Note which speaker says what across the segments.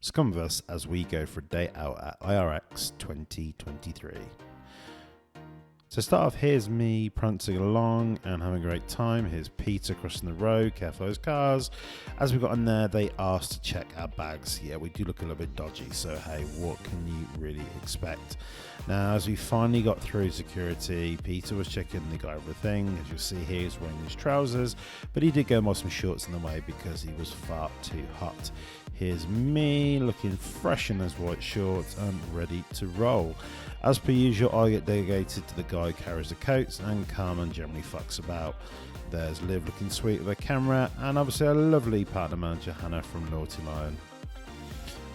Speaker 1: So come with us as we go for a day out at IRX 2023. So start off, here's me prancing along and having a great time. Here's Peter crossing the road, careful of those cars. As we got in there, they asked to check our bags. Yeah, we do look a little bit dodgy, so hey, what can you really expect? Now, as we finally got through security, Peter was checking they got everything. As you'll see here, he's wearing his trousers, but he did go and buy some shorts in the way because he was far too hot. Here's me looking fresh in those white shorts and ready to roll. As per usual, I get delegated to the guy who carries the coats, and Carmen generally fucks about. There's Liv looking sweet with her camera, and obviously our lovely partner manager Hannah from Naughty Lion.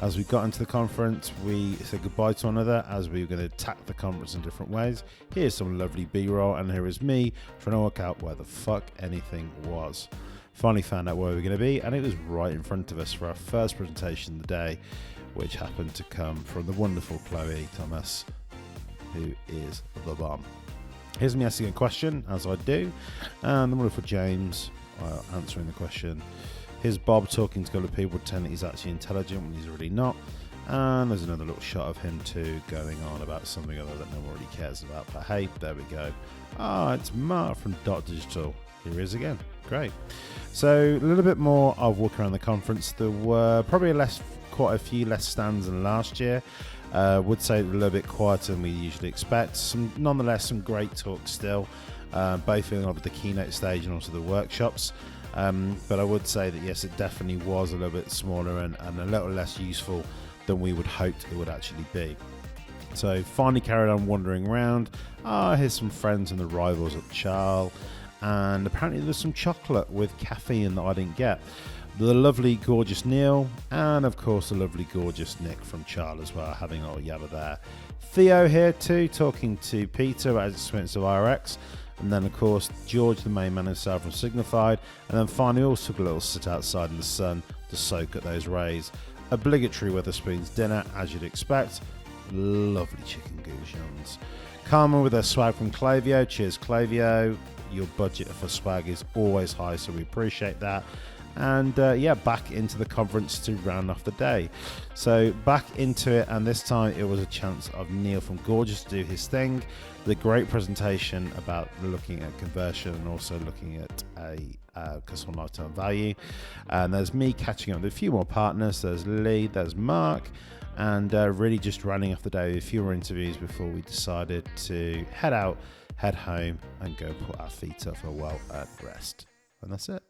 Speaker 1: As we got into the conference, we said goodbye to one another as we were going to attack the conference in different ways. Here's some lovely B-roll, and here is me trying to work out where the fuck anything was. Finally found out where we were going to be, and it was right in front of us for our first presentation of the day, which happened to come from the wonderful Chloe Thomas, who is the bomb. Here's me asking a question, as I do, and the wonderful James answering the question. Here's Bob talking to a couple of people, pretending he's actually intelligent when he's really not. And there's another little shot of him too, going on about something other that no one really cares about. But hey, there we go. It's Mark from Dot Digital. Here he is again. Great. So a little bit more of walking around the conference. There were probably quite a few less stands than last year. Would say a little bit quieter than we usually expect. Nonetheless, some great talks still, both in the keynote stage and also the workshops. But I would say that yes, it definitely was a little bit smaller and a little less useful than we would hoped it would actually be. So finally carried on wandering around. Here's some friends and the rivals at Charles, and apparently there's some chocolate with caffeine that I didn't get. The lovely, gorgeous Neil, and of course the lovely, gorgeous Nick from Charles as well, having a little yabba there. Theo here too, talking to Peter about his experience of IRX, and then of course George, the main man himself from Signified, and then finally also took a little sit outside in the sun to soak at those rays. Obligatory Wetherspoons dinner, as you'd expect. Lovely chicken goujons. Carmen with her swag from Clavio. Cheers, Clavio. Your budget for swag is always high, so we appreciate that. And back into the conference to round off the day. So back into it, and this time it was a chance of Neil from Gorgeous to do his thing. The great presentation about looking at conversion and also looking at a customer lifetime value. And there's me catching up with a few more partners. There's Lee, there's Mark, and really just running off the day with a few more interviews before we decided to head home, and go put our feet up for a well-earned rest. And that's it.